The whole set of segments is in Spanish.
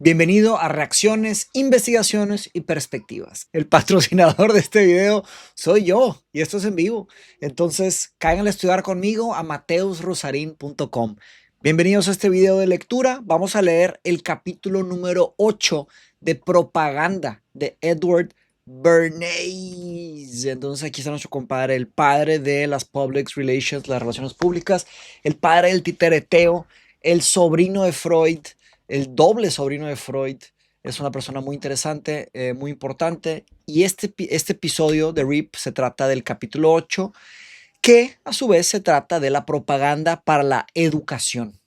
Bienvenido a Reacciones, Investigaciones y Perspectivas. El patrocinador de este video soy yo y esto es en vivo. Entonces, caigan a estudiar conmigo a mateusrosarin.com. Bienvenidos a este video de lectura. Vamos a leer el capítulo número 8 de Propaganda de Edward Bernays. Entonces aquí está nuestro compadre, el padre de las Public Relations, las relaciones públicas, el padre del titereteo, el sobrino de Freud, el doble sobrino de Freud. Es una persona muy interesante, muy importante. Y este episodio de RIP se trata del capítulo 8, que a su vez se trata de la propaganda para la educación.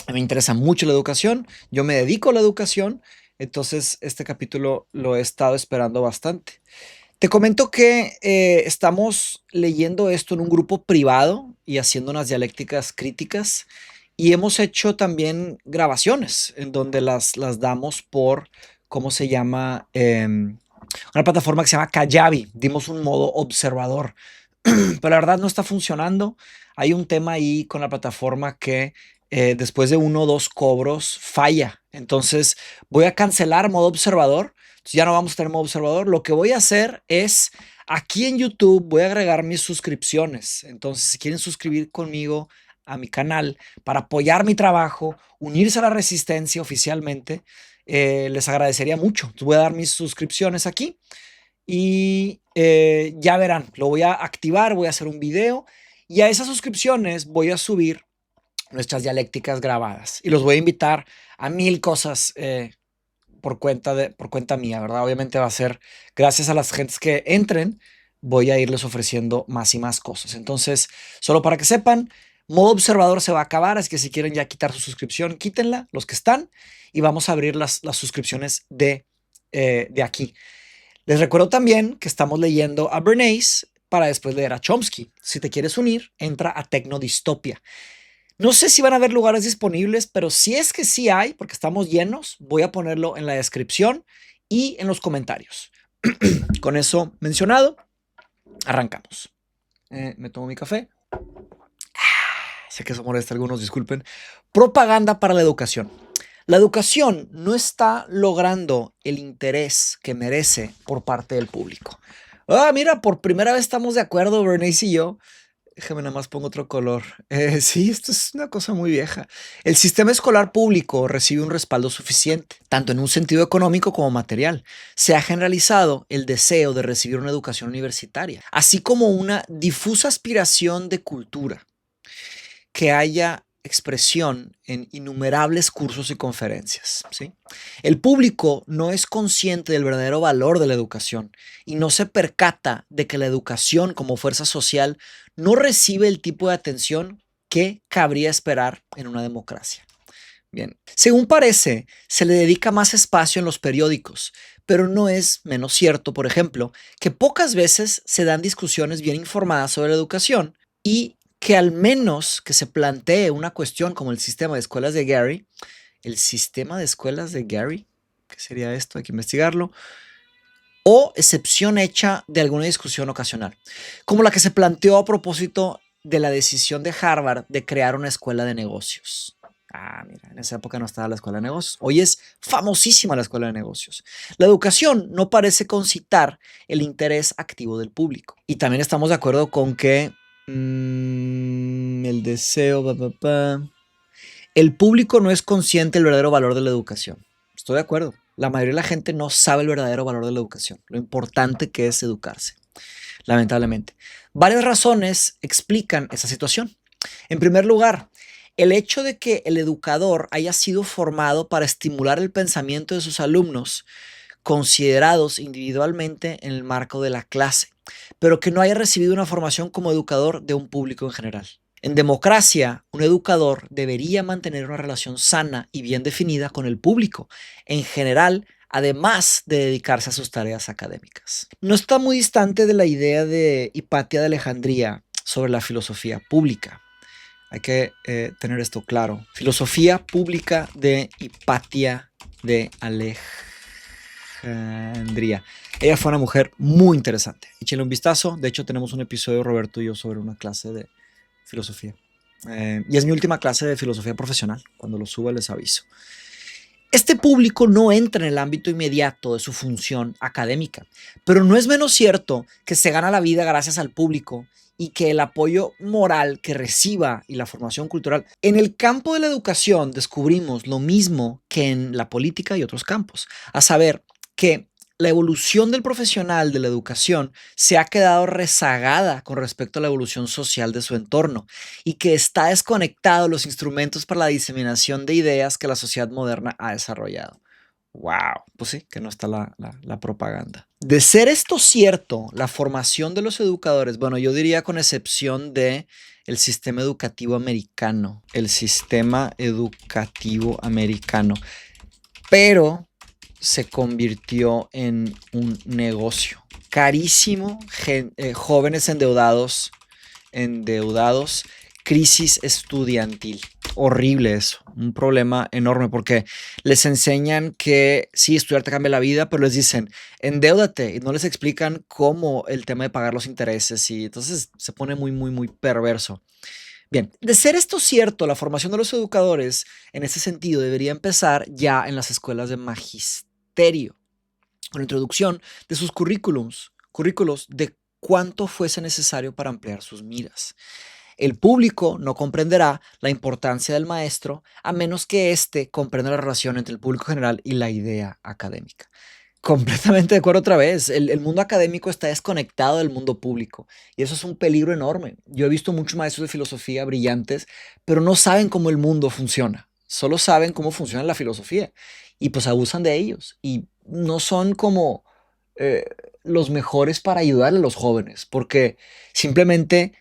A mí me interesa mucho la educación, yo me dedico a la educación, entonces este capítulo lo he estado esperando bastante. Te comento que estamos leyendo esto en un grupo privado y haciendo unas dialécticas críticas. Y hemos hecho también grabaciones en donde las damos por, ¿cómo se llama? Una plataforma que se llama Kajabi. Dimos un modo observador, pero la verdad no está funcionando. Hay un tema ahí con la plataforma que después de 1 o 2 cobros falla. Entonces voy a cancelar modo observador. Entonces ya no vamos a tener modo observador. Lo que voy a hacer es, aquí en YouTube voy a agregar mis suscripciones. Entonces si quieren suscribir conmigo a mi canal para apoyar mi trabajo, unirse a la resistencia oficialmente, les agradecería mucho. Entonces voy a dar mis suscripciones aquí y ya verán, lo voy a activar, voy a hacer un video y a esas suscripciones voy a subir nuestras dialécticas grabadas y los voy a invitar a 1000 cosas por cuenta mía, ¿verdad? Obviamente va a ser gracias a las gentes que entren, voy a irles ofreciendo más y más cosas. Entonces, solo para que sepan, modo observador se va a acabar, así que si quieren ya quitar su suscripción, quítenla, los que están, y vamos a abrir las suscripciones de aquí. Les recuerdo también que estamos leyendo a Bernays para después leer a Chomsky. Si te quieres unir, entra a Tecnodistopia. No sé si van a haber lugares disponibles, pero si es que sí hay, porque estamos llenos, voy a ponerlo en la descripción y en los comentarios. Con eso mencionado, arrancamos. Me tomo mi café. Sé que eso molesta a algunos, disculpen. Propaganda para la educación. La educación no está logrando el interés que merece por parte del público. Mira, por primera vez estamos de acuerdo, Bernays y yo. Déjame nada más pongo otro color. Sí, esto es una cosa muy vieja. El sistema escolar público recibe un respaldo suficiente, tanto en un sentido económico como material. Se ha generalizado el deseo de recibir una educación universitaria, así como una difusa aspiración de cultura, que haya expresión en innumerables cursos y conferencias, ¿sí? El público no es consciente del verdadero valor de la educación y no se percata de que la educación como fuerza social no recibe el tipo de atención que cabría esperar en una democracia. Bien, según parece, se le dedica más espacio en los periódicos, pero no es menos cierto, por ejemplo, que pocas veces se dan discusiones bien informadas sobre la educación y que al menos que se plantee una cuestión como el sistema de escuelas de Gary, el sistema de escuelas de Gary, ¿qué sería esto? Hay que investigarlo, o excepción hecha de alguna discusión ocasional, como la que se planteó a propósito de la decisión de Harvard de crear una escuela de negocios. Mira, en esa época no estaba la escuela de negocios. Hoy es famosísima la escuela de negocios. La educación no parece concitar el interés activo del público. Y también estamos de acuerdo con que el deseo, el público no es consciente del verdadero valor de la educación. Estoy de acuerdo. La mayoría de la gente no sabe el verdadero valor de la educación, lo importante que es educarse, lamentablemente. Varias razones explican esa situación. En primer lugar, el hecho de que el educador haya sido formado para estimular el pensamiento de sus alumnos, considerados individualmente en el marco de la clase, pero que no haya recibido una formación como educador de un público en general. En democracia, un educador debería mantener una relación sana y bien definida con el público, en general, además de dedicarse a sus tareas académicas. No está muy distante de la idea de Hipatia de Alejandría sobre la filosofía pública. Hay que tener esto claro. Filosofía pública de Hipatia de Alejandría. Ella fue una mujer muy interesante. Échenle un vistazo. De hecho, tenemos un episodio, Roberto y yo, sobre una clase de filosofía. Y es mi última clase de filosofía profesional. Cuando lo suba les aviso. Este público no entra en el ámbito inmediato de su función académica, pero no es menos cierto que se gana la vida gracias al público y que el apoyo moral que reciba y la formación cultural. En el campo de la educación descubrimos lo mismo que en la política y otros campos, a saber que la evolución del profesional de la educación se ha quedado rezagada con respecto a la evolución social de su entorno y que está desconectado de los instrumentos para la diseminación de ideas que la sociedad moderna ha desarrollado. Wow, pues sí, que no está la propaganda. De ser esto cierto, la formación de los educadores, bueno, yo diría con excepción de el sistema educativo americano, pero se convirtió en un negocio carísimo, jóvenes endeudados, crisis estudiantil. Horrible eso, un problema enorme porque les enseñan que sí, estudiar te cambia la vida, pero les dicen, endeudate y no les explican cómo el tema de pagar los intereses y entonces se pone muy, muy, muy perverso. Bien, de ser esto cierto, la formación de los educadores en ese sentido debería empezar ya en las escuelas de magisterio, con la introducción de sus currículos de cuánto fuese necesario para ampliar sus miras. El público no comprenderá la importancia del maestro a menos que éste comprenda la relación entre el público general y la idea académica. Completamente de acuerdo otra vez. El mundo académico está desconectado del mundo público y eso es un peligro enorme. Yo he visto muchos maestros de filosofía brillantes, pero no saben cómo el mundo funciona. Solo saben cómo funciona la filosofía y pues abusan de ellos y no son como eh, los mejores para ayudar a los jóvenes porque simplemente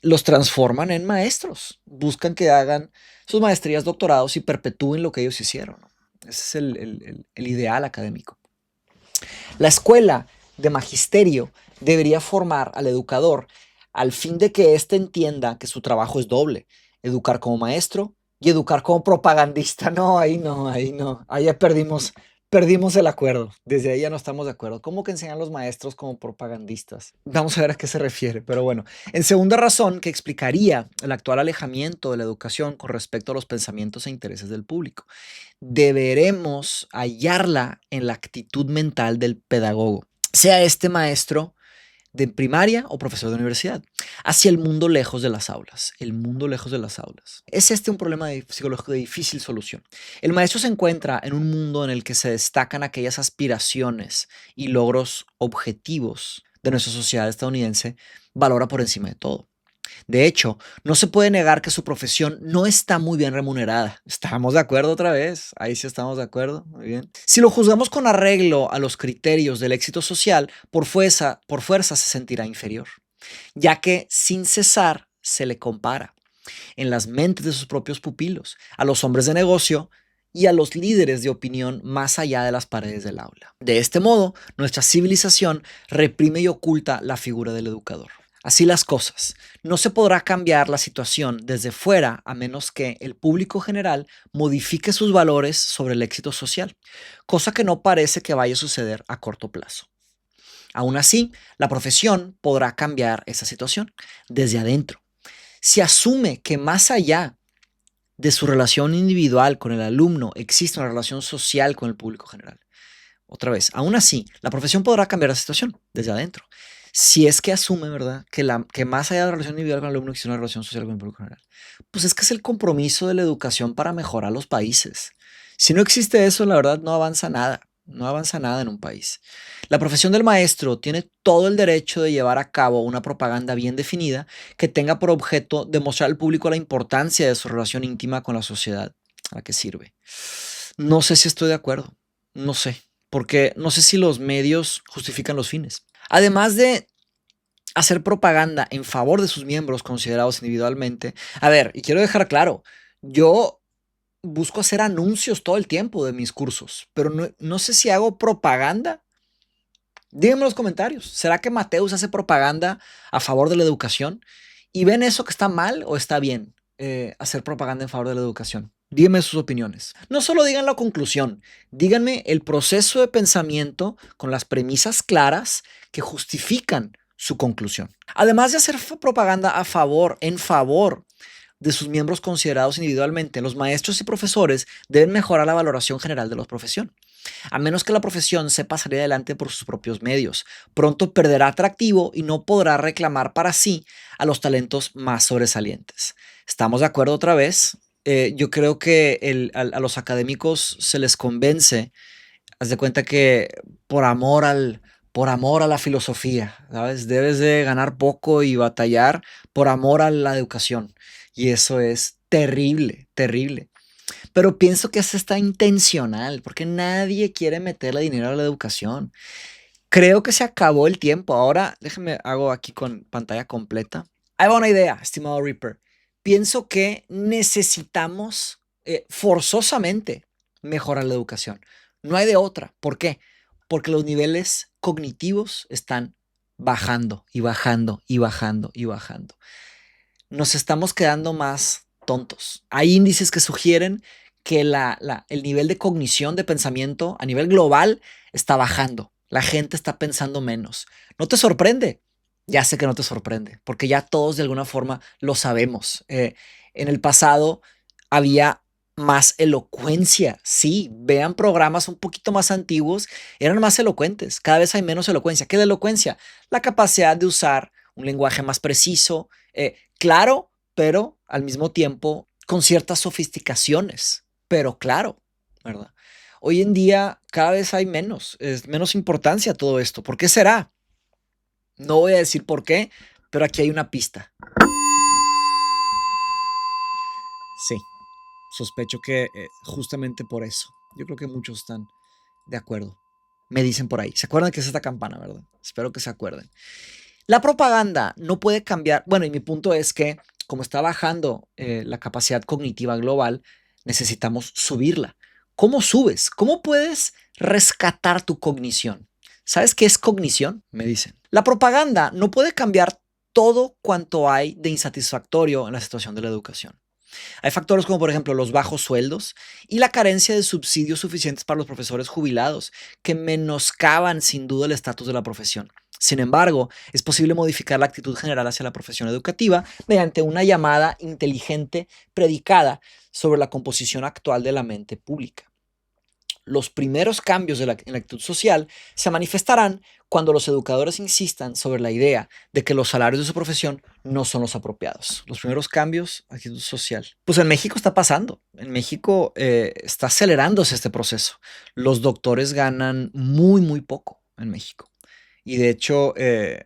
los transforman en maestros. Buscan que hagan sus maestrías, doctorados y perpetúen lo que ellos hicieron, ¿no? Ese es el ideal académico. La escuela de magisterio debería formar al educador al fin de que éste entienda que su trabajo es doble, educar como maestro y educar como propagandista. No, ahí no, ahí no. Ahí ya perdimos el acuerdo. Desde ahí ya no estamos de acuerdo. ¿Cómo que enseñan los maestros como propagandistas? Vamos a ver a qué se refiere, pero bueno. En segunda razón, que explicaría el actual alejamiento de la educación con respecto a los pensamientos e intereses del público. Deberemos hallarla en la actitud mental del pedagogo, sea este maestro de primaria o profesor de universidad, hacia el mundo lejos de las aulas, el mundo lejos de las aulas. Es este un problema psicológico de difícil solución. El maestro se encuentra en un mundo en el que se destacan aquellas aspiraciones y logros objetivos de nuestra sociedad estadounidense, valora por encima de todo. De hecho, no se puede negar que su profesión no está muy bien remunerada. ¿Estamos de acuerdo otra vez? Ahí sí estamos de acuerdo. Muy bien. Si lo juzgamos con arreglo a los criterios del éxito social, por fuerza se sentirá inferior, ya que sin cesar se le compara en las mentes de sus propios pupilos a los hombres de negocio y a los líderes de opinión más allá de las paredes del aula. De este modo, nuestra civilización reprime y oculta la figura del educador. Así las cosas, no se podrá cambiar la situación desde fuera a menos que el público general modifique sus valores sobre el éxito social, cosa que no parece que vaya a suceder a corto plazo. Aún así, la profesión podrá cambiar esa situación desde adentro. Si asume que más allá de su relación individual con el alumno existe una relación social con el público general. Otra vez, aún así, la profesión podrá cambiar la situación desde adentro. Si es que asume, ¿verdad?, que más allá de la relación individual con el alumno existe una relación social con el público general. Pues es que es el compromiso de la educación para mejorar los países. Si no existe eso, la verdad no avanza nada. No avanza nada en un país. La profesión del maestro tiene todo el derecho de llevar a cabo una propaganda bien definida que tenga por objeto demostrar al público la importancia de su relación íntima con la sociedad a la que sirve. No sé si estoy de acuerdo. No sé. Porque no sé si los medios justifican los fines. Además de hacer propaganda en favor de sus miembros considerados individualmente. A ver, y quiero dejar claro, yo busco hacer anuncios todo el tiempo de mis cursos, pero no sé si hago propaganda. Díganme en los comentarios, ¿será que Mateus hace propaganda a favor de la educación? ¿Y ven eso que está mal o está bien hacer propaganda en favor de la educación? Díganme sus opiniones. No solo digan la conclusión, díganme el proceso de pensamiento con las premisas claras que justifican su conclusión. Además de hacer propaganda en favor de sus miembros considerados individualmente, los maestros y profesores deben mejorar la valoración general de la profesión. A menos que la profesión sepa salir adelante por sus propios medios, pronto perderá atractivo y no podrá reclamar para sí a los talentos más sobresalientes. ¿Estamos de acuerdo otra vez? Yo creo que a los académicos se les convence, haz de cuenta que por amor por amor a la filosofía, ¿sabes? Debes de ganar poco y batallar por amor a la educación. Y eso es terrible, terrible. Pero pienso que eso está intencional, porque nadie quiere meterle dinero a la educación. Creo que se acabó el tiempo. Ahora, déjame, hago aquí con pantalla completa. Ahí va una idea, estimado Reaper. Pienso que necesitamos forzosamente mejorar la educación. No hay de otra. ¿Por qué? Porque los niveles cognitivos están bajando y bajando y bajando y bajando. Nos estamos quedando más tontos. Hay índices que sugieren que el nivel de cognición, de pensamiento a nivel global está bajando. La gente está pensando menos. ¿No te sorprende? Ya sé que no te sorprende, porque ya todos de alguna forma lo sabemos. En el pasado había más elocuencia. Sí, vean programas un poquito más antiguos, eran más elocuentes. Cada vez hay menos elocuencia. ¿Qué es la elocuencia? La capacidad de usar un lenguaje más preciso, claro, pero al mismo tiempo con ciertas sofisticaciones, pero claro, ¿verdad? Hoy en día cada vez hay menos, es menos importancia a todo esto. ¿Por qué será? No voy a decir por qué, pero aquí hay una pista. Sí, sospecho que justamente por eso. Yo creo que muchos están de acuerdo. Me dicen por ahí. ¿Se acuerdan que es esta campana, verdad? Espero que se acuerden. La propaganda no puede cambiar. Bueno, y mi punto es que como está bajando la capacidad cognitiva global, necesitamos subirla. ¿Cómo subes? ¿Cómo puedes rescatar tu cognición? ¿Sabes qué es cognición? Me dicen. La propaganda no puede cambiar todo cuanto hay de insatisfactorio en la situación de la educación. Hay factores como, por ejemplo, los bajos sueldos y la carencia de subsidios suficientes para los profesores jubilados, que menoscaban sin duda el estatus de la profesión. Sin embargo, es posible modificar la actitud general hacia la profesión educativa mediante una llamada inteligente predicada sobre la composición actual de la mente pública. Los primeros cambios en la actitud social se manifestarán cuando los educadores insistan sobre la idea de que los salarios de su profesión no son los apropiados. Los primeros cambios, actitud social. Pues en México está pasando. En México está acelerándose este proceso. Los doctores ganan muy, muy poco en México. Y de hecho,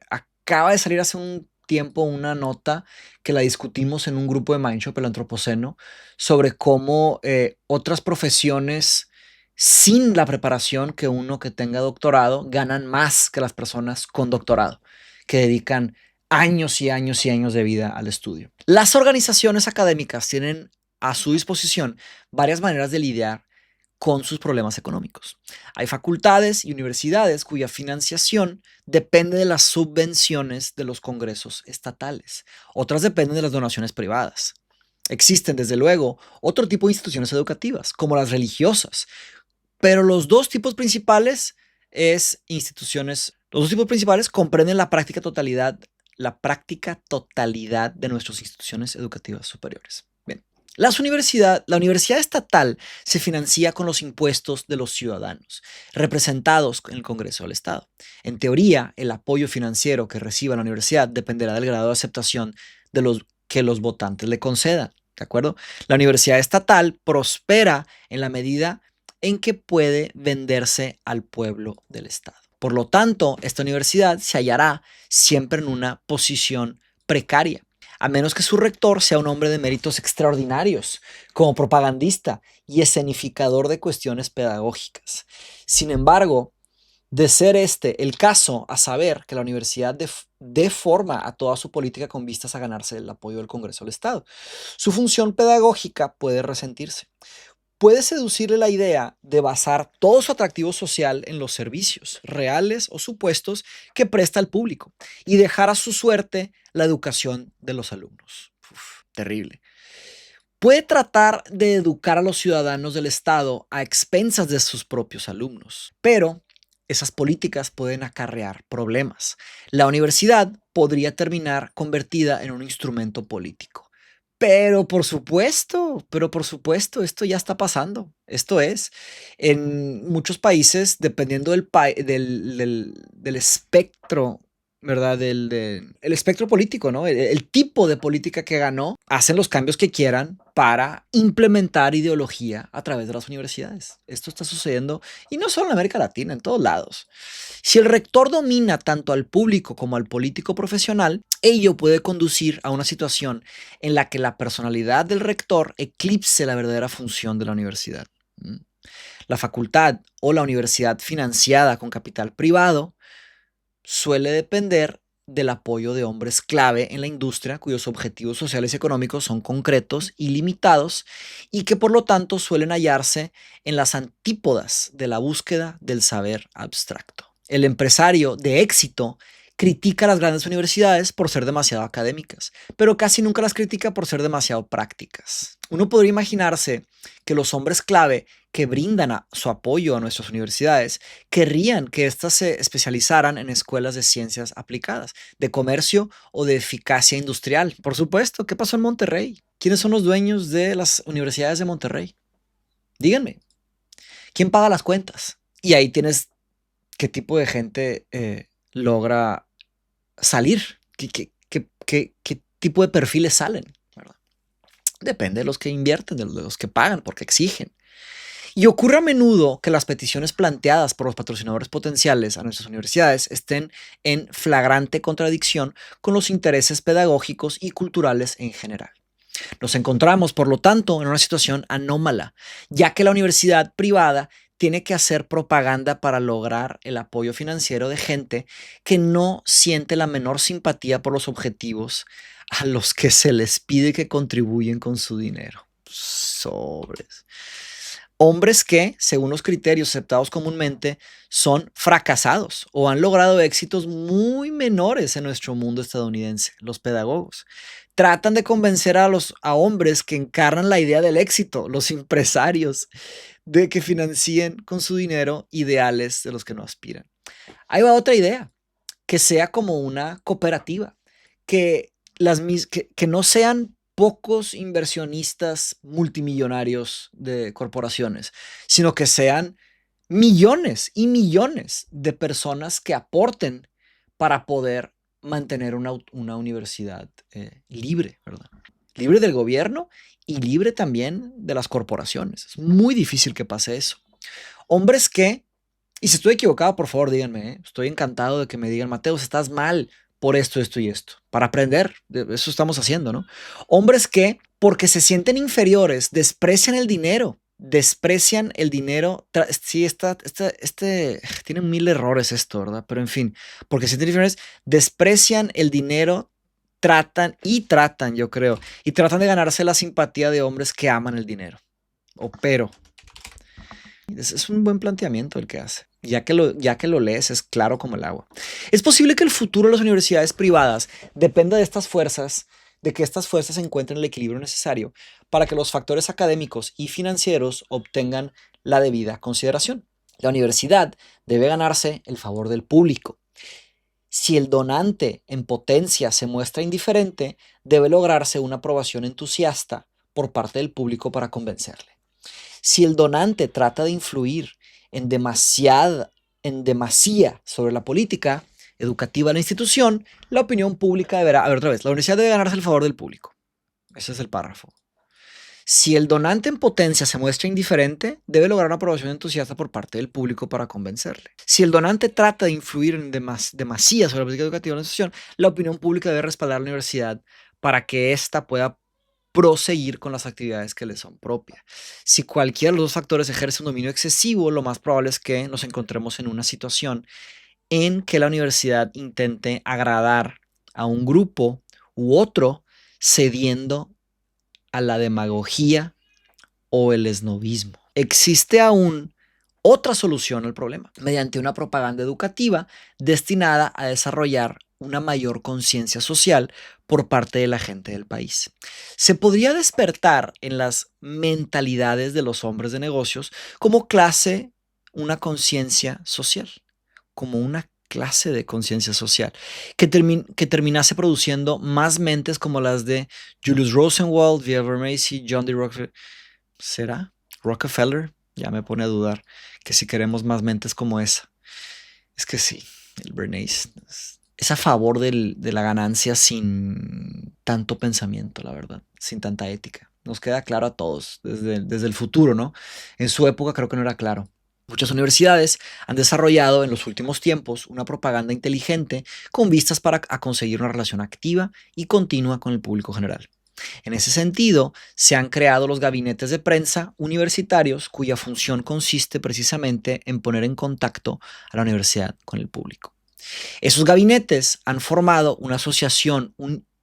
acaba de salir hace un tiempo una nota que la discutimos en un grupo de Mindshop, el Antropoceno, sobre cómo otras profesiones sin la preparación que uno que tenga doctorado ganan más que las personas con doctorado, que dedican años y años y años de vida al estudio. Las organizaciones académicas tienen a su disposición varias maneras de lidiar con sus problemas económicos. Hay facultades y universidades cuya financiación depende de las subvenciones de los congresos estatales. Otras dependen de las donaciones privadas. Existen, desde luego, otro tipo de instituciones educativas, como las religiosas, pero los dos tipos principales comprenden la práctica totalidad de nuestras instituciones educativas superiores. Bien. La universidad estatal se financia con los impuestos de los ciudadanos, representados en el Congreso del Estado. En teoría, el apoyo financiero que reciba la universidad dependerá del grado de aceptación de los que los votantes le concedan. ¿De acuerdo? La universidad estatal prospera en la medida en que puede venderse al pueblo del Estado. Por lo tanto, esta universidad se hallará siempre en una posición precaria, a menos que su rector sea un hombre de méritos extraordinarios, como propagandista y escenificador de cuestiones pedagógicas. Sin embargo, de ser este el caso, a saber que la universidad dé forma a toda su política con vistas a ganarse el apoyo del Congreso del Estado, su función pedagógica puede resentirse. Puede seducirle la idea de basar todo su atractivo social en los servicios, reales o supuestos, que presta al público y dejar a su suerte la educación de los alumnos. Uf, terrible. Puede tratar de educar a los ciudadanos del Estado a expensas de sus propios alumnos, pero esas políticas pueden acarrear problemas. La universidad podría terminar convertida en un instrumento político. Pero por supuesto, esto ya está pasando. Esto es, en muchos países, dependiendo del espectro, ¿verdad? El espectro político, ¿no? El tipo de política que ganó, hacen los cambios que quieran para implementar ideología a través de las universidades. Esto está sucediendo, y no solo en América Latina, en todos lados. Si el rector domina tanto al público como al político profesional, ello puede conducir a una situación en la que la personalidad del rector eclipse la verdadera función de la universidad. La facultad o la universidad financiada con capital privado suele depender del apoyo de hombres clave en la industria cuyos objetivos sociales y económicos son concretos y limitados, y que por lo tanto suelen hallarse en las antípodas de la búsqueda del saber abstracto. El empresario de éxito critica a las grandes universidades por ser demasiado académicas, pero casi nunca las critica por ser demasiado prácticas. Uno podría imaginarse que los hombres clave que brindan su apoyo a nuestras universidades querrían que éstas se especializaran en escuelas de ciencias aplicadas, de comercio o de eficacia industrial. Por supuesto, ¿qué pasó en Monterrey? ¿Quiénes son los dueños de las universidades de Monterrey? Díganme, ¿quién paga las cuentas? Y ahí tienes qué tipo de gente logra salir, qué tipo de perfiles salen, ¿verdad? Depende de los que invierten, de los que pagan, porque exigen. Y ocurre a menudo que las peticiones planteadas por los patrocinadores potenciales a nuestras universidades estén en flagrante contradicción con los intereses pedagógicos y culturales en general. Nos encontramos, por lo tanto, en una situación anómala, ya que la universidad privada tiene que hacer propaganda para lograr el apoyo financiero de gente que no siente la menor simpatía por los objetivos a los que se les pide que contribuyen con su dinero. Sobres. Hombres que, según los criterios aceptados comúnmente, son fracasados o han logrado éxitos muy menores en nuestro mundo estadounidense, los pedagogos. Tratan de convencer a hombres que encarnan la idea del éxito, los empresarios, de que financien con su dinero ideales de los que no aspiran. Ahí va otra idea, que sea como una cooperativa, que no sean pocos inversionistas multimillonarios de corporaciones, sino que sean millones y millones de personas que aporten para poder mantener una universidad libre, ¿verdad? Libre del gobierno y libre también de las corporaciones. Es muy difícil que pase eso. Hombres que, y si estoy equivocado, por favor díganme, ¿eh? Estoy encantado de que me digan, Mateus, estás mal por esto, esto y esto, para aprender. Eso estamos haciendo, ¿no? Hombres que, porque se sienten inferiores, desprecian el dinero. Desprecian el dinero. Sí, tiene mil errores esto, ¿verdad? Pero en fin, porque se sienten inferiores, desprecian el dinero, tratan, yo creo, y tratan de ganarse la simpatía de hombres que aman el dinero. Pero es un buen planteamiento el que hace. Ya que lo lees, es claro como el agua. Es posible que el futuro de las universidades privadas dependa de estas fuerzas, de que estas fuerzas encuentren el equilibrio necesario para que los factores académicos y financieros obtengan la debida consideración. La universidad debe ganarse el favor del público. Si el donante en potencia se muestra indiferente, debe lograrse una aprobación entusiasta por parte del público para convencerle. Si el donante trata de influir en demasía sobre la política educativa de la institución, la opinión pública deberá, a ver otra vez, la universidad debe ganarse el favor del público. Ese es el párrafo. Si el donante en potencia se muestra indiferente, debe lograr una aprobación entusiasta por parte del público para convencerle. Si el donante trata de influir en demasía sobre la política educativa de la institución, la opinión pública debe respaldar a la universidad para que ésta pueda proseguir con las actividades que le son propias. Si cualquiera de los dos factores ejerce un dominio excesivo, lo más probable es que nos encontremos en una situación en que la universidad intente agradar a un grupo u otro, cediendo a la demagogia o el esnobismo. Existe aún otra solución al problema, mediante una propaganda educativa destinada a desarrollar una mayor conciencia social por parte de la gente del país. Se podría despertar en las mentalidades de los hombres de negocios como clase una conciencia social, como una clase de conciencia social que terminase produciendo más mentes como las de Julius Rosenwald, V. Macy, John D. Rockefeller. ¿Será? Rockefeller ya me pone a dudar que si queremos más mentes como esa. Es que sí, el Bernays es a favor de la ganancia sin tanto pensamiento, la verdad, sin tanta ética. Nos queda claro a todos desde el futuro, ¿no? En su época creo que no era claro. Muchas universidades han desarrollado en los últimos tiempos una propaganda inteligente con vistas para conseguir una relación activa y continua con el público general. En ese sentido, se han creado los gabinetes de prensa universitarios cuya función consiste precisamente en poner en contacto a la universidad con el público. Esos gabinetes han formado una asociación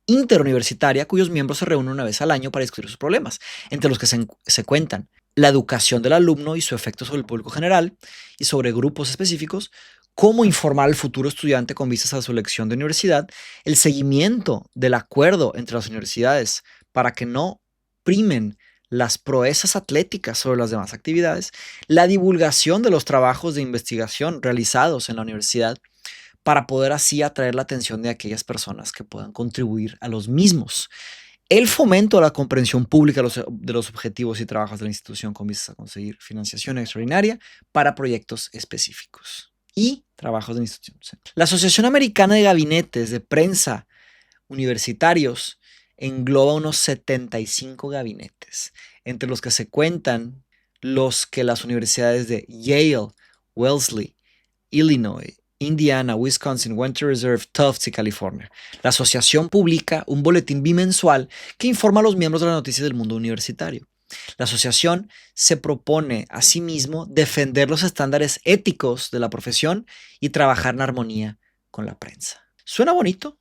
interuniversitaria cuyos miembros se reúnen una vez al año para discutir sus problemas, entre los que se cuentan la educación del alumno y su efecto sobre el público general y sobre grupos específicos, cómo informar al futuro estudiante con vistas a su elección de universidad, el seguimiento del acuerdo entre las universidades para que no primen las proezas atléticas sobre las demás actividades, la divulgación de los trabajos de investigación realizados en la universidad para poder así atraer la atención de aquellas personas que puedan contribuir a los mismos. El fomento a la comprensión pública de los objetivos y trabajos de la institución con vistas a conseguir financiación extraordinaria para proyectos específicos y trabajos de la institución. La Asociación Americana de Gabinetes de Prensa Universitarios engloba unos 75 gabinetes, entre los que se cuentan los que las universidades de Yale, Wellesley, Illinois, Indiana, Wisconsin, Winter Reserve, Tufts y California. La asociación publica un boletín bimensual que informa a los miembros de las noticias del mundo universitario. La asociación se propone asimismo defender los estándares éticos de la profesión y trabajar en armonía con la prensa. ¿Suena bonito?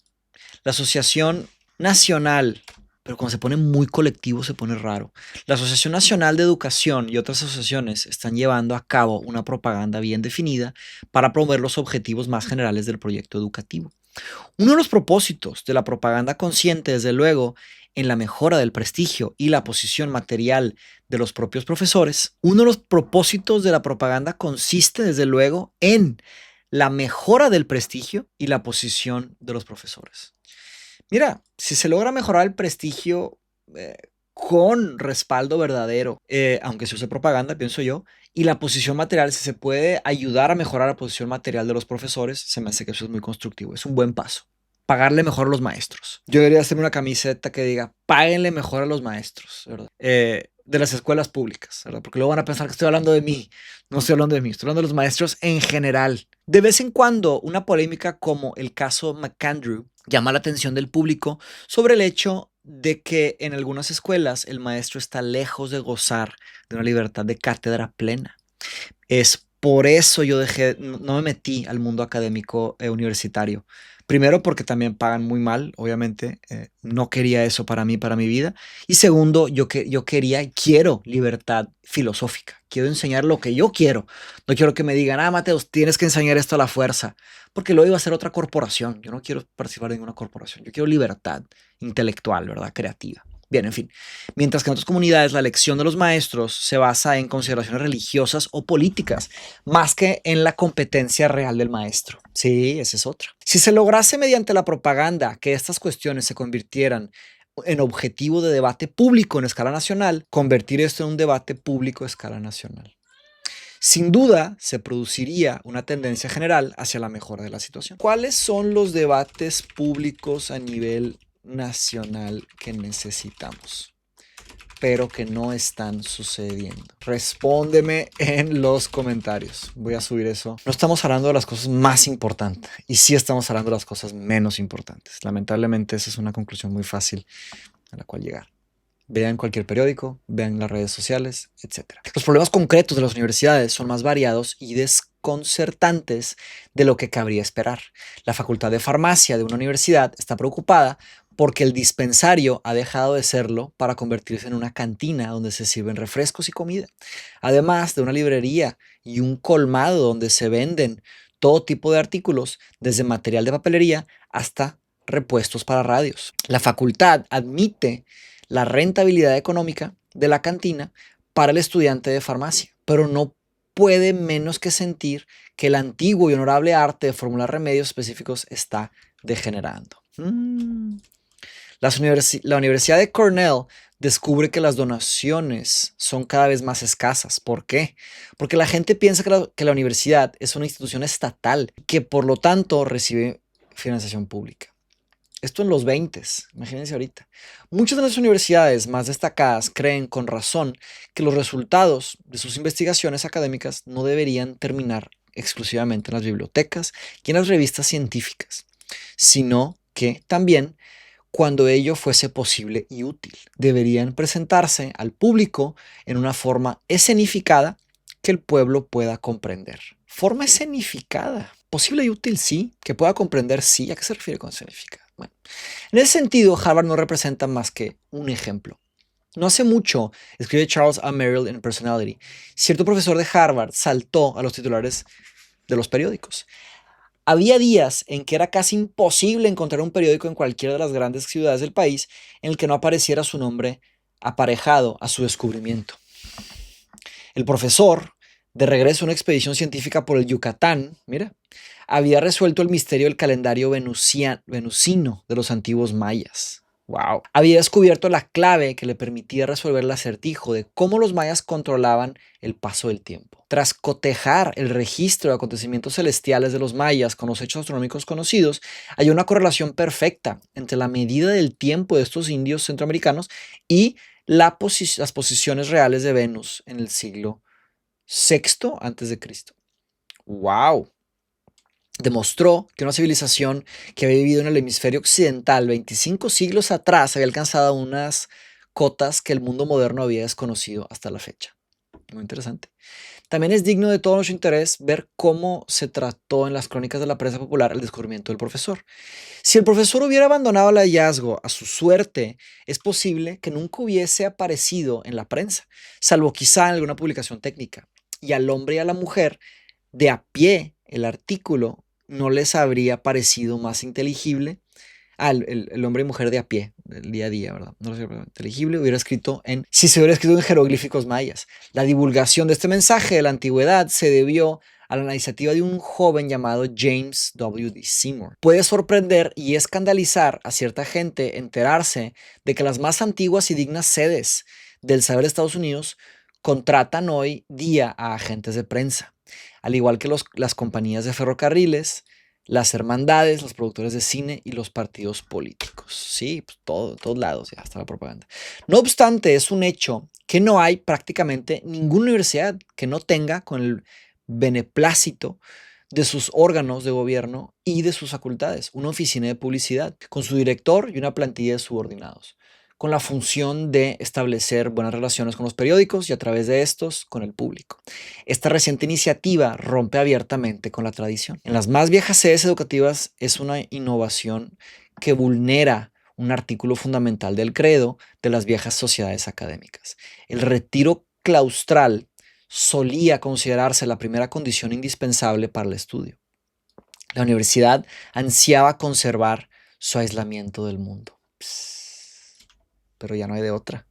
La Asociación Nacional, pero cuando se pone muy colectivo se pone raro. La Asociación Nacional de Educación y otras asociaciones están llevando a cabo una propaganda bien definida para promover los objetivos más generales del proyecto educativo. Uno de los propósitos de la propaganda consciente, desde luego, en la mejora del prestigio y la posición material de los propios profesores. Uno de los propósitos de la propaganda consiste, desde luego, en la mejora del prestigio y la posición de los profesores. Mira, si se logra mejorar el prestigio con respaldo verdadero, aunque se use propaganda, pienso yo, y la posición material, si se puede ayudar a mejorar la posición material de los profesores, se me hace que eso es muy constructivo, es un buen paso. Pagarle mejor a los maestros. Yo debería hacerme una camiseta que diga, páguenle mejor a los maestros, ¿verdad? De las escuelas públicas, ¿verdad? Porque luego van a pensar que estoy hablando de mí. No estoy hablando de mí, estoy hablando de los maestros en general. De vez en cuando, una polémica como el caso McAndrew llama la atención del público sobre el hecho de que en algunas escuelas el maestro está lejos de gozar de una libertad de cátedra plena. Es por eso yo no me metí al mundo académico universitario. Primero porque también pagan muy mal, obviamente, no quería eso para mí, para mi vida. Y segundo, yo quería y quiero libertad filosófica. Quiero enseñar lo que yo quiero. No quiero que me digan, Mateos, tienes que enseñar esto a la fuerza. Porque luego iba a ser otra corporación. Yo no quiero participar en ninguna corporación. Yo quiero libertad intelectual, ¿verdad? Creativa. Bien, en fin. Mientras que en otras comunidades la elección de los maestros se basa en consideraciones religiosas o políticas, más que en la competencia real del maestro. Sí, esa es otra. Si se lograse mediante la propaganda que estas cuestiones se convirtieran en objetivo de debate público en escala nacional, convertir esto en un debate público a escala nacional. Sin duda, se produciría una tendencia general hacia la mejora de la situación. ¿Cuáles son los debates públicos a nivel nacional que necesitamos, pero que no están sucediendo? Respóndeme en los comentarios. Voy a subir eso. No estamos hablando de las cosas más importantes y sí estamos hablando de las cosas menos importantes. Lamentablemente esa es una conclusión muy fácil a la cual llegar. Vean cualquier periódico, vean las redes sociales, etc. Los problemas concretos de las universidades son más variados y desconcertantes de lo que cabría esperar. La Facultad de Farmacia de una universidad está preocupada porque el dispensario ha dejado de serlo para convertirse en una cantina donde se sirven refrescos y comida, además de una librería y un colmado donde se venden todo tipo de artículos, desde material de papelería hasta repuestos para radios. La facultad admite la rentabilidad económica de la cantina para el estudiante de farmacia, pero no puede menos que sentir que el antiguo y honorable arte de formular remedios específicos está degenerando. La Universidad de Cornell descubre que las donaciones son cada vez más escasas. ¿Por qué? Porque la gente piensa que la universidad es una institución estatal que por lo tanto recibe financiación pública. Esto en los 20, imagínense ahorita. Muchas de las universidades más destacadas creen con razón que los resultados de sus investigaciones académicas no deberían terminar exclusivamente en las bibliotecas y en las revistas científicas, sino que también, cuando ello fuese posible y útil, deberían presentarse al público en una forma escenificada que el pueblo pueda comprender. Forma escenificada. Posible y útil, sí. Que pueda comprender, sí. ¿A qué se refiere con escenificada? Bueno, en ese sentido, Harvard no representa más que un ejemplo. No hace mucho, escribe Charles A. Merrill en Personality, cierto profesor de Harvard saltó a los titulares de los periódicos. Había días en que era casi imposible encontrar un periódico en cualquiera de las grandes ciudades del país en el que no apareciera su nombre aparejado a su descubrimiento. El profesor, de regreso a una expedición científica por el Yucatán, mira, había resuelto el misterio del calendario venusino de los antiguos mayas. Wow. Había descubierto la clave que le permitía resolver el acertijo de cómo los mayas controlaban el paso del tiempo. Tras cotejar el registro de acontecimientos celestiales de los mayas con los hechos astronómicos conocidos, hay una correlación perfecta entre la medida del tiempo de estos indios centroamericanos y las posiciones reales de Venus en el siglo VI a.C. ¡Wow! Demostró que una civilización que había vivido en el hemisferio occidental 25 siglos atrás había alcanzado unas cotas que el mundo moderno había desconocido hasta la fecha. Muy interesante. También es digno de todo nuestro interés ver cómo se trató en las crónicas de la prensa popular el descubrimiento del profesor. Si el profesor hubiera abandonado el hallazgo a su suerte, es posible que nunca hubiese aparecido en la prensa, salvo quizá en alguna publicación técnica. Y al hombre y a la mujer de a pie, el artículo no les habría parecido más inteligible. El hombre y mujer de a pie, del día a día, ¿verdad? No les habría inteligible, si se hubiera escrito en jeroglíficos mayas. La divulgación de este mensaje de la antigüedad se debió a la iniciativa de un joven llamado James W.D. Seymour. Puede sorprender y escandalizar a cierta gente enterarse de que las más antiguas y dignas sedes del saber de Estados Unidos contratan hoy día a agentes de prensa, al igual que las compañías de ferrocarriles, las hermandades, los productores de cine y los partidos políticos. Sí, pues todos lados, ya está la propaganda. No obstante, es un hecho que no hay prácticamente ninguna universidad que no tenga, con el beneplácito de sus órganos de gobierno y de sus facultades, una oficina de publicidad con su director y una plantilla de subordinados, con la función de establecer buenas relaciones con los periódicos y a través de estos con el público. Esta reciente iniciativa rompe abiertamente con la tradición. En las más viejas sedes educativas es una innovación que vulnera un artículo fundamental del credo de las viejas sociedades académicas. El retiro claustral solía considerarse la primera condición indispensable para el estudio. La universidad ansiaba conservar su aislamiento del mundo. Pero ya no hay de otra.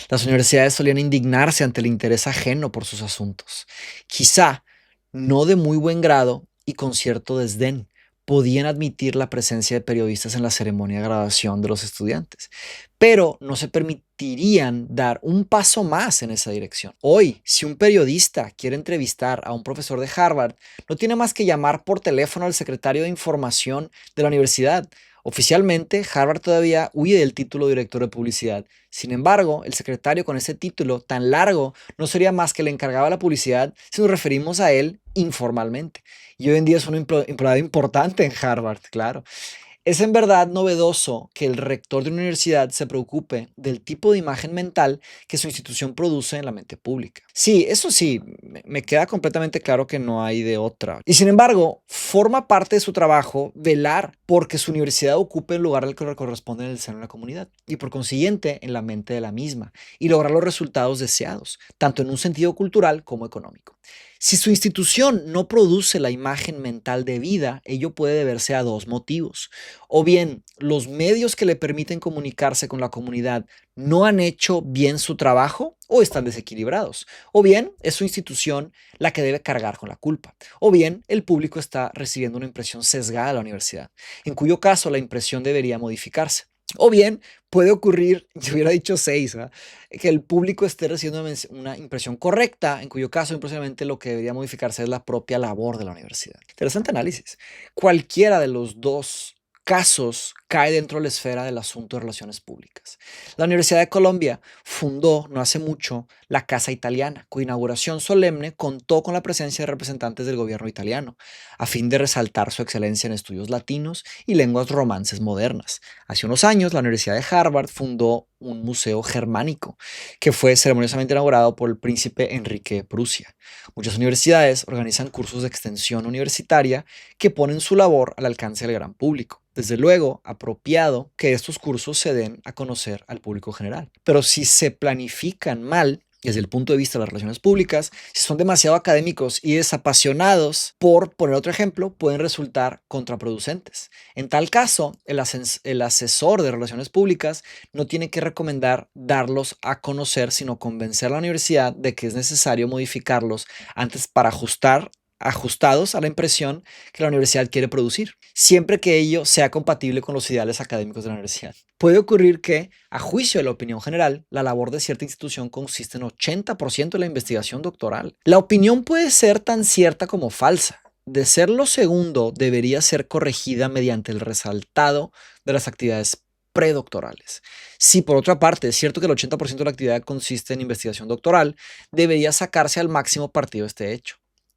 Las universidades solían indignarse ante el interés ajeno por sus asuntos. Quizá no de muy buen grado y con cierto desdén podían admitir la presencia de periodistas en la ceremonia de graduación de los estudiantes, pero no se permitirían dar un paso más en esa dirección. Hoy, si un periodista quiere entrevistar a un profesor de Harvard, no tiene más que llamar por teléfono al secretario de información de la universidad. Oficialmente, Harvard todavía huye del título de director de publicidad. Sin embargo, el secretario con ese título tan largo no sería más que el encargado de la publicidad si nos referimos a él informalmente. Y hoy en día es un empleado importante en Harvard, claro. Es en verdad novedoso que el rector de una universidad se preocupe del tipo de imagen mental que su institución produce en la mente pública. Sí, eso sí, me queda completamente claro que no hay de otra. Y sin embargo, forma parte de su trabajo velar porque su universidad ocupe el lugar al que le corresponde en el seno de la comunidad y por consiguiente en la mente de la misma y lograr los resultados deseados, tanto en un sentido cultural como económico. Si su institución no produce la imagen mental debida, ello puede deberse a dos motivos. O bien, los medios que le permiten comunicarse con la comunidad no han hecho bien su trabajo o están desequilibrados. O bien, es su institución la que debe cargar con la culpa. O bien, el público está recibiendo una impresión sesgada de la universidad, en cuyo caso la impresión debería modificarse. O bien, puede ocurrir, yo hubiera dicho seis, ¿verdad? Que el público esté recibiendo una impresión correcta, en cuyo caso, impresionante, lo que debería modificarse es la propia labor de la universidad. Interesante análisis. Cualquiera de los dos casos cae dentro de la esfera del asunto de relaciones públicas. La Universidad de Colombia fundó no hace mucho la Casa Italiana, cuya inauguración solemne contó con la presencia de representantes del gobierno italiano, a fin de resaltar su excelencia en estudios latinos y lenguas romances modernas. Hace unos años, la Universidad de Harvard fundó un museo germánico que fue ceremoniosamente inaugurado por el príncipe Enrique de Prusia. Muchas universidades organizan cursos de extensión universitaria que ponen su labor al alcance del gran público. Desde luego, apropiado que estos cursos se den a conocer al público general. Pero si se planifican mal, desde el punto de vista de las relaciones públicas, si son demasiado académicos y desapasionados, por poner otro ejemplo, pueden resultar contraproducentes. En tal caso, el asesor de relaciones públicas no tiene que recomendar darlos a conocer, sino convencer a la universidad de que es necesario modificarlos antes para ajustados a la impresión que la universidad quiere producir, siempre que ello sea compatible con los ideales académicos de la universidad. Puede ocurrir que, a juicio de la opinión general, la labor de cierta institución consiste en 80% de la investigación doctoral. La opinión puede ser tan cierta como falsa. De ser lo segundo, debería ser corregida mediante el resaltado de las actividades predoctorales. Si por otra parte es cierto que el 80% de la actividad consiste en investigación doctoral, debería sacarse al máximo partido de este hecho.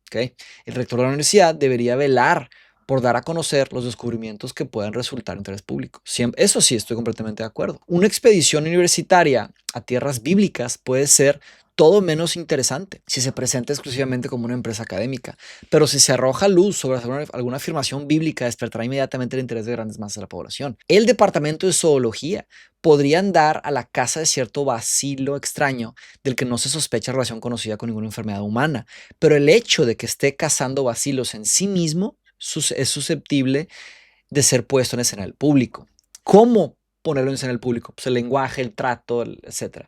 ¿Okay? El rector de la universidad debería velar por dar a conocer los descubrimientos que puedan resultar en interés público. Eso sí, estoy completamente de acuerdo. Una expedición universitaria a tierras bíblicas puede ser todo menos interesante si se presenta exclusivamente como una empresa académica, pero si se arroja luz sobre alguna afirmación bíblica, despertará inmediatamente el interés de grandes masas de la población. El departamento de zoología podría andar a la caza de cierto bacilo extraño del que no se sospecha relación conocida con ninguna enfermedad humana, pero el hecho de que esté cazando bacilos en sí mismo es susceptible de ser puesto en escena del público. ¿Cómo ponerlo en escena del público? Pues el lenguaje, el trato, etc.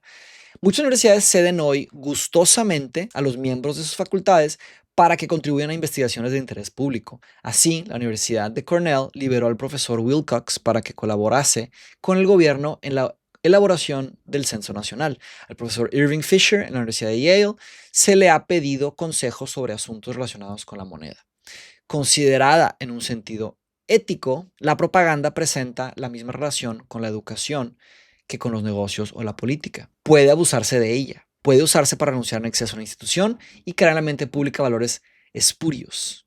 Muchas universidades ceden hoy gustosamente a los miembros de sus facultades para que contribuyan a investigaciones de interés público. Así, la Universidad de Cornell liberó al profesor Wilcox para que colaborase con el gobierno en la elaboración del Censo Nacional. Al profesor Irving Fisher en la Universidad de Yale se le ha pedido consejos sobre asuntos relacionados con la moneda. Considerada en un sentido ético, la propaganda presenta la misma relación con la educación que con los negocios o la política. Puede abusarse de ella, puede usarse para anunciar en exceso a una institución y crear en la mente pública valores espurios,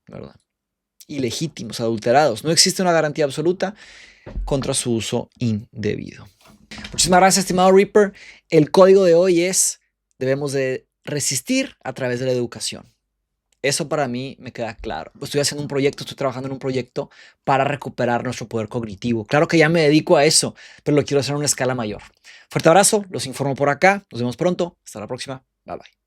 ¿verdad? Ilegítimos, adulterados. No existe una garantía absoluta contra su uso indebido. Muchísimas gracias, estimado Reaper. El código de hoy es: debemos de resistir a través de la educación. Eso para mí me queda claro. Estoy haciendo un proyecto, estoy trabajando en un proyecto para recuperar nuestro poder cognitivo. Claro que ya me dedico a eso, pero lo quiero hacer a una escala mayor. Fuerte abrazo, los informo por acá. Nos vemos pronto. Hasta la próxima. Bye bye.